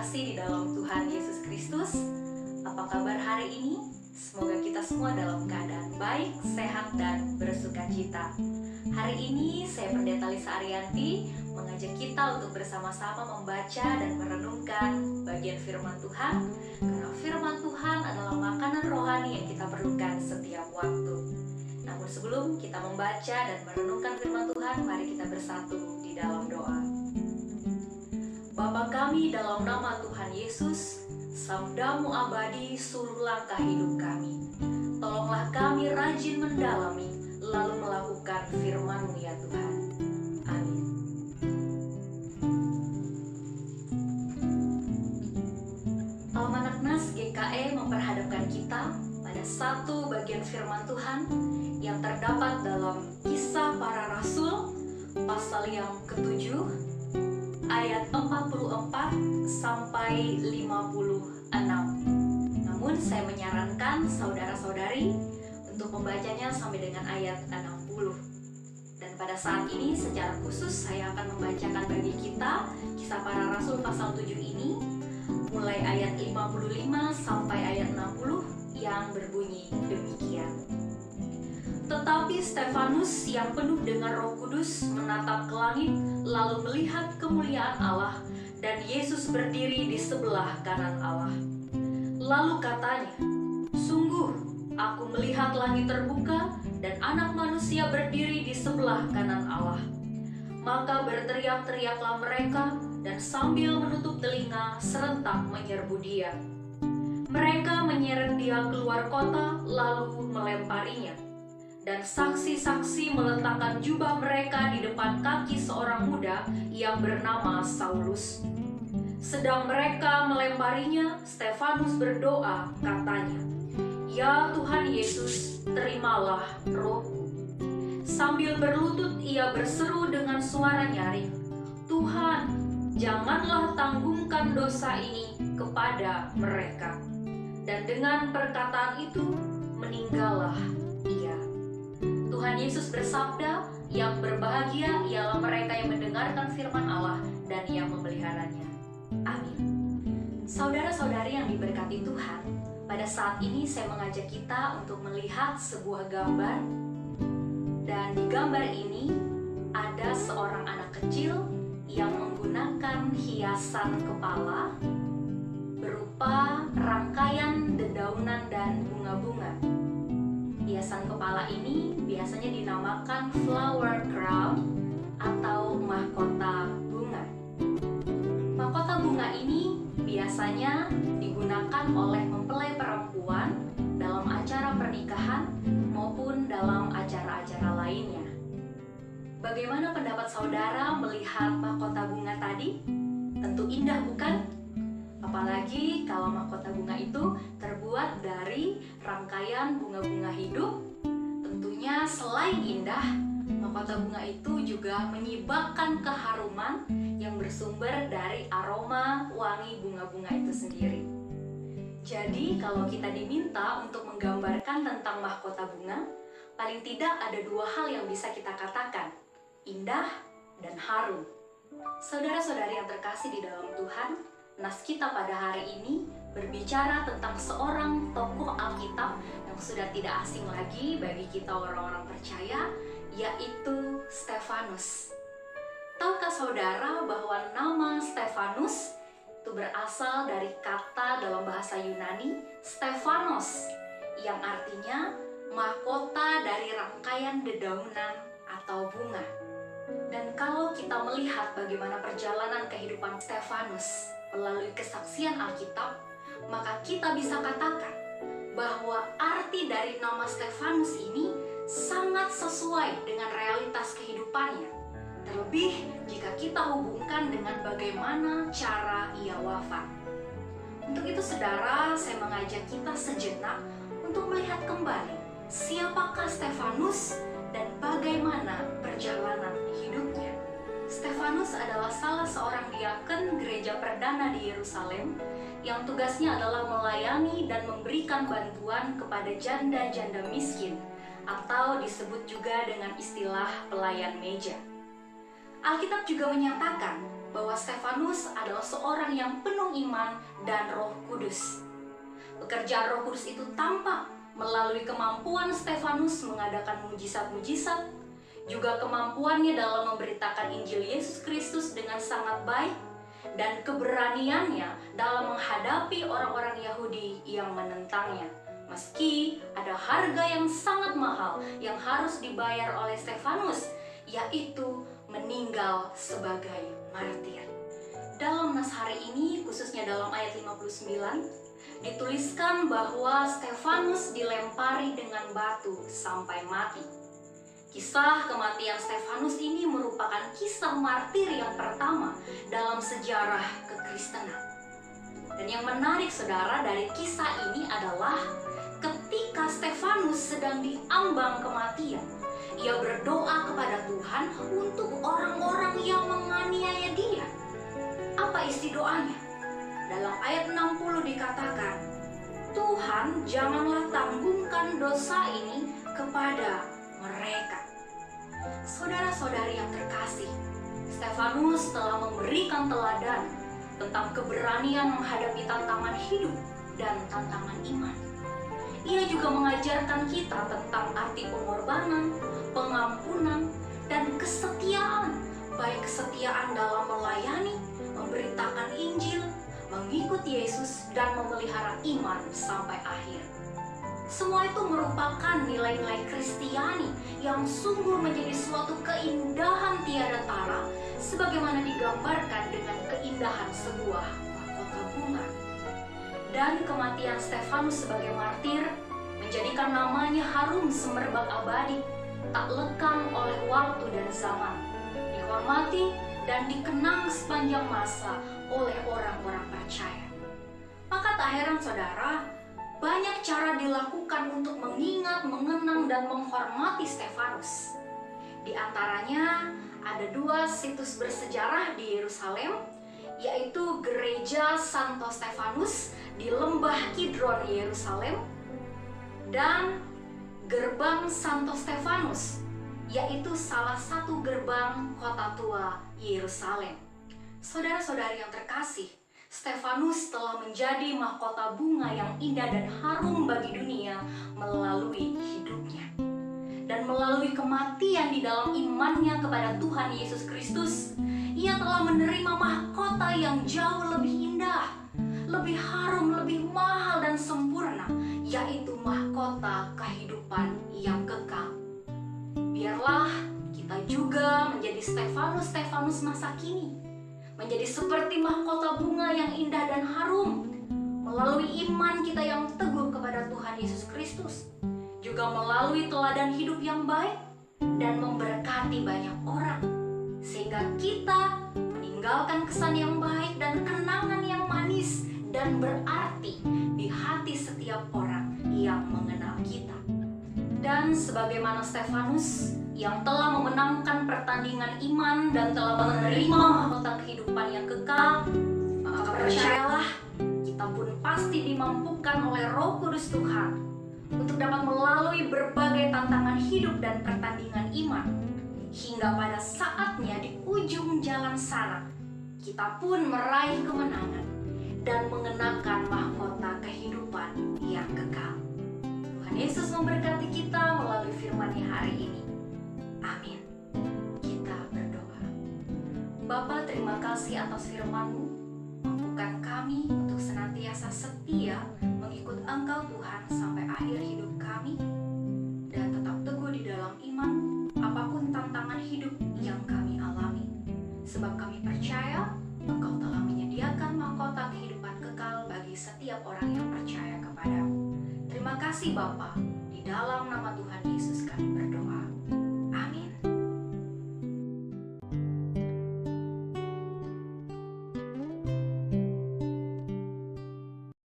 terkasih di dalam Tuhan Yesus Kristus. Apa kabar hari ini? Semoga kita semua dalam keadaan baik, sehat, dan bersukacita. Hari ini saya Pendeta Lisa Arianti mengajak kita untuk bersama-sama membaca dan merenungkan bagian firman Tuhan, karena firman Tuhan adalah makanan rohani yang kita perlukan setiap waktu. Namun sebelum kita membaca dan merenungkan firman Tuhan, mari kita bersatu di dalam doa. Bapa kami, dalam nama Tuhan Yesus, sabdamu abadi seluruh langkah hidup kami. Tolonglah kami rajin mendalami, lalu melakukan firman-Mu ya Tuhan. Amin. Almanak Nas GKE memperhadapkan kita pada satu bagian firman Tuhan yang terdapat dalam Kisah Para Rasul pasal yang ke-7 ayat 44 sampai 56. Namun saya menyarankan saudara-saudari untuk membacanya sampai dengan ayat 60. Dan pada saat ini secara khusus saya akan membacakan bagi kita Kisah Para Rasul pasal 7 ini mulai ayat 55 sampai ayat 60 yang berbunyi demikian. Tetapi Stefanus yang penuh dengan Roh Kudus menatap ke langit, lalu melihat kemuliaan Allah dan Yesus berdiri di sebelah kanan Allah. Lalu katanya, "Sungguh, aku melihat langit terbuka dan Anak Manusia berdiri di sebelah kanan Allah." Maka berteriak-teriaklah mereka dan sambil menutup telinga serentak menyerbu Dia. Mereka menyeret Dia keluar kota lalu melemparinya. Dan saksi-saksi meletakkan jubah mereka di depan kaki seorang muda yang bernama Saulus. Sedang mereka melemparinya, Stefanus berdoa, katanya, "Ya Tuhan Yesus, terimalah rohku." Sambil berlutut ia berseru dengan suara nyaring, "Tuhan, janganlah tanggungkan dosa ini kepada mereka." Dan dengan perkataan itu, meninggallah ia. Tuhan Yesus bersabda, yang berbahagia ialah mereka yang mendengarkan firman Allah dan yang memeliharanya. Amin. Saudara-saudari yang diberkati Tuhan, pada saat ini saya mengajak kita untuk melihat sebuah gambar. Dan di gambar ini ada seorang anak kecil yang menggunakan hiasan kepala berupa rangkaian dedaunan dan bunga-bunga. Hiasan kepala ini biasanya dinamakan flower crown atau mahkota bunga. Mahkota bunga ini biasanya digunakan oleh mempelai perempuan dalam acara pernikahan maupun dalam acara-acara lainnya. Bagaimana pendapat saudara melihat mahkota bunga tadi? Tentu indah, bukan? Apalagi kalau mahkota bunga itu terbuat dari rangkaian bunga-bunga hidup. Tentunya selain indah, mahkota bunga itu juga menyibakkan keharuman yang bersumber dari aroma wangi bunga-bunga itu sendiri. Jadi kalau kita diminta untuk menggambarkan tentang mahkota bunga, paling tidak ada dua hal yang bisa kita katakan, indah dan harum. Saudara-saudari yang terkasih di dalam Tuhan, nas kita pada hari ini berbicara tentang seorang tokoh Alkitab yang sudah tidak asing lagi bagi kita orang-orang percaya, yaitu Stefanus. Tahukah saudara bahwa nama Stefanus itu berasal dari kata dalam bahasa Yunani Stephanos, yang artinya mahkota dari rangkaian dedaunan atau bunga. Dan kalau kita melihat bagaimana perjalanan kehidupan Stefanus melalui kesaksian Alkitab, maka kita bisa katakan bahwa arti dari nama Stefanus ini sangat sesuai dengan realitas kehidupannya. Terlebih jika kita hubungkan dengan bagaimana cara ia wafat. Untuk itu saudara, saya mengajak kita sejenak untuk melihat kembali siapakah Stefanus dan bagaimana perjalanan hidupnya. Stefanus adalah salah seorang diaken gereja perdana di Yerusalem yang tugasnya adalah melayani dan memberikan bantuan kepada janda-janda miskin atau disebut juga dengan istilah pelayan meja. Alkitab juga menyatakan bahwa Stefanus adalah seorang yang penuh iman dan Roh Kudus. Pekerjaan Roh Kudus itu tampak melalui kemampuan Stefanus mengadakan mujizat-mujizat, juga kemampuannya dalam memberitakan Injil Yesus Kristus dengan sangat baik, dan keberaniannya dalam menghadapi orang-orang Yahudi yang menentangnya. Meski ada harga yang sangat mahal yang harus dibayar oleh Stefanus, yaitu meninggal sebagai martir. Dalam nas hari ini, khususnya dalam ayat 59, dituliskan bahwa Stefanus dilempari dengan batu sampai mati. Kisah kematian Stefanus ini merupakan kisah martir yang pertama dalam sejarah kekristenan. Dan yang menarik saudara dari kisah ini adalah ketika Stefanus sedang diambang kematian, ia berdoa kepada Tuhan untuk orang-orang yang menganiaya dia. Apa isi doanya? Dalam ayat 60 dikatakan, Tuhan, janganlah tanggungkan dosa ini kepada mereka. Saudara-saudari yang terkasih, Stefanus telah memberikan teladan tentang keberanian menghadapi tantangan hidup dan tantangan iman. Ia juga mengajarkan kita tentang arti pengorbanan, pengampunan, dan kesetiaan, baik kesetiaan dalam melayani, memberitakan Injil, mengikut Yesus, dan memelihara iman sampai akhir. Semua itu merupakan nilai-nilai Kristiani yang sungguh menjadi suatu keindahan tiada tara, sebagaimana digambarkan dengan keindahan sebuah mahkota bunga. Dan kematian Stefanus sebagai martir menjadikan namanya harum semerbak abadi, tak lekang oleh waktu dan zaman, dihormati dan dikenang sepanjang masa oleh orang-orang percaya. Maka tak heran saudara, banyak cara dilakukan untuk mengingat, mengenang, dan menghormati Stefanus. Di antaranya ada 2 situs bersejarah di Yerusalem, yaitu Gereja Santo Stefanus di Lembah Kidron, Yerusalem, dan Gerbang Santo Stefanus, yaitu salah satu gerbang kota tua Yerusalem. Saudara-saudari yang terkasih, Stefanus telah menjadi mahkota bunga yang indah dan harum bagi dunia melalui hidupnya. Dan melalui kematian di dalam imannya kepada Tuhan Yesus Kristus, ia telah menerima mahkota yang jauh lebih indah, lebih harum, lebih mahal dan sempurna, yaitu mahkota kehidupan yang kekal. Biarlah kita juga menjadi Stefanus masa kini, menjadi seperti mahkota bunga yang indah dan harum, melalui iman kita yang teguh kepada Tuhan Yesus Kristus, juga melalui teladan hidup yang baik dan memberkati banyak orang, sehingga kita meninggalkan kesan yang baik dan kenangan yang manis dan berarti di hati setiap orang yang mengenal kita. Dan sebagaimana Stefanus yang telah memenangkan pertandingan iman dan telah menerima mahkota kehidupan yang kekal, maka percayalah, kita pun pasti dimampukan oleh Roh Kudus Tuhan untuk dapat melalui berbagai tantangan hidup dan pertandingan iman, hingga pada saatnya di ujung jalan sana, kita pun meraih kemenangan dan mengenakan mahkota kehidupan yang kekal. Tuhan Yesus memberkati kita melalui firman-Nya hari ini. Amin. Kita berdoa. Bapa, terima kasih atas firman-Mu. Mampukan kami untuk senantiasa setia mengikut Engkau Tuhan sampai akhir hidup kami, dan tetap teguh di dalam iman apapun tantangan hidup yang kami alami. Sebab kami percaya Engkau telah menyediakan mahkota kehidupan kekal bagi setiap orang yang percaya kepada-Mu. Terima kasih Bapa, di dalam nama Tuhan Yesus kami berdoa.